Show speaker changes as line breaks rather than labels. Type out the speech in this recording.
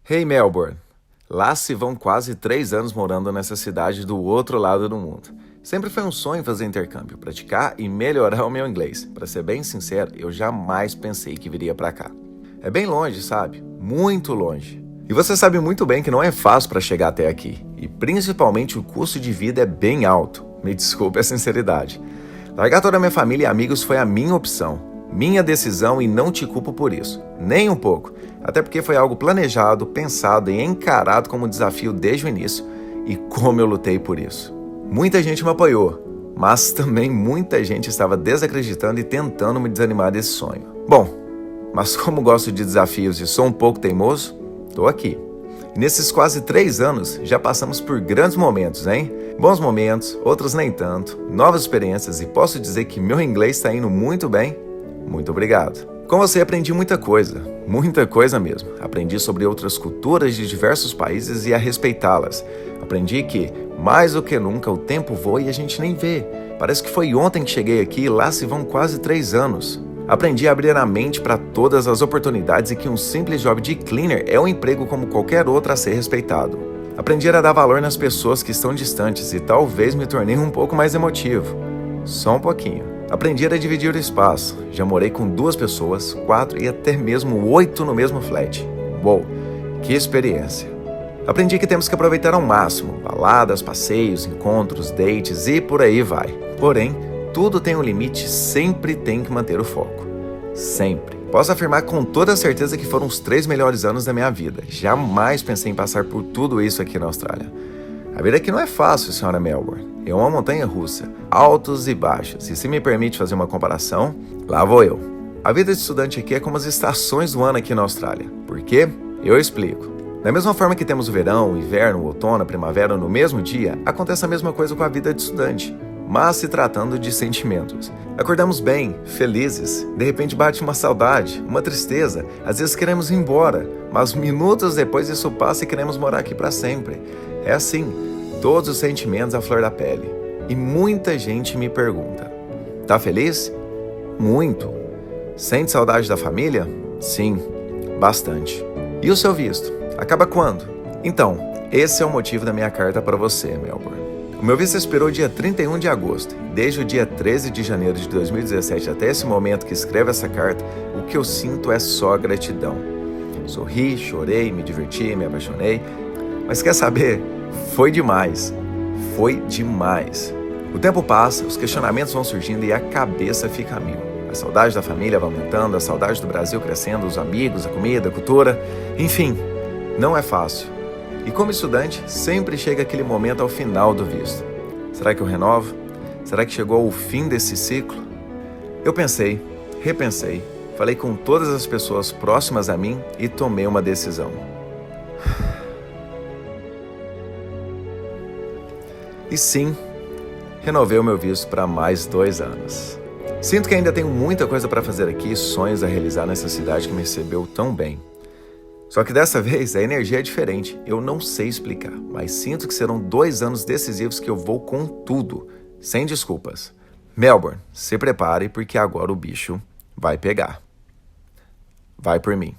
Hey Melbourne! Lá se vão quase 3 anos morando nessa cidade do outro lado do mundo. Sempre foi um sonho fazer intercâmbio, praticar e melhorar o meu inglês. Para ser bem sincero, eu jamais pensei que viria para cá. É bem longe, sabe? Muito longe. E você sabe muito bem que não é fácil para chegar até aqui. E principalmente o custo de vida é bem alto. Me desculpe a sinceridade. Largar toda a minha família e amigos foi a minha opção. Minha decisão e não te culpo por isso, nem um pouco, até porque foi algo planejado, pensado e encarado como desafio desde o início e como eu lutei por isso. Muita gente me apoiou, mas também muita gente estava desacreditando e tentando me desanimar desse sonho. Bom, mas como gosto de desafios e sou um pouco teimoso, tô aqui. E nesses quase 3 anos já passamos por grandes momentos, hein? Bons momentos, outros nem tanto, novas experiências e posso dizer que meu inglês está indo muito bem. Muito obrigado. Com você aprendi muita coisa mesmo. Aprendi sobre outras culturas de diversos países e a respeitá-las. Aprendi que, mais do que nunca, o tempo voa e a gente nem vê. Parece que foi ontem que cheguei aqui e lá se vão quase 3 anos. Aprendi a abrir a mente para todas as oportunidades e que um simples job de cleaner é um emprego como qualquer outro a ser respeitado. Aprendi a dar valor nas pessoas que estão distantes e talvez me tornei um pouco mais emotivo. Só um pouquinho. Aprendi a dividir o espaço. Já morei com 2 pessoas, 4 e até mesmo 8 no mesmo flat. Uou, que experiência! Aprendi que temos que aproveitar ao máximo, baladas, passeios, encontros, dates e por aí vai. Porém, tudo tem um limite, sempre tem que manter o foco. Sempre. Posso afirmar com toda certeza que foram os 3 melhores anos da minha vida. Jamais pensei em passar por tudo isso aqui na Austrália. A vida aqui não é fácil, senhora Melbourne. É uma montanha-russa, altos e baixos. E se me permite fazer uma comparação, lá vou eu. A vida de estudante aqui é como as estações do ano aqui na Austrália. Por quê? Eu explico. Da mesma forma que temos o verão, o inverno, o outono, a primavera no mesmo dia, acontece a mesma coisa com a vida de estudante. Mas se tratando de sentimentos. Acordamos bem, felizes, de repente bate uma saudade, uma tristeza, às vezes queremos ir embora, mas minutos depois isso passa e queremos morar aqui para sempre. É assim, todos os sentimentos à flor da pele. E muita gente me pergunta, tá feliz? Muito. Sente saudade da família? Sim, bastante. E o seu visto? Acaba quando? Então, esse é o motivo da minha carta para você, Melbourne. O meu visto expirou dia 31 de agosto. Desde o dia 13 de janeiro de 2017 até esse momento que escrevo essa carta, o que eu sinto é só gratidão. Sorri, chorei, me diverti, me apaixonei. Mas quer saber? Foi demais. Foi demais. O tempo passa, os questionamentos vão surgindo e a cabeça fica a mil. A saudade da família vai aumentando, a saudade do Brasil crescendo, os amigos, a comida, a cultura. Enfim, não é fácil. E como estudante, sempre chega aquele momento ao final do visto. Será que eu renovo? Será que chegou o fim desse ciclo? Eu pensei, repensei, falei com todas as pessoas próximas a mim e tomei uma decisão. E sim, renovei o meu visto para mais 2 anos. Sinto que ainda tenho muita coisa para fazer aqui e sonhos a realizar nessa cidade que me recebeu tão bem. Só que dessa vez a energia é diferente, eu não sei explicar, mas sinto que serão 2 anos decisivos que eu vou com tudo, sem desculpas. Melbourne, se prepare porque agora o bicho vai pegar. Vai por mim.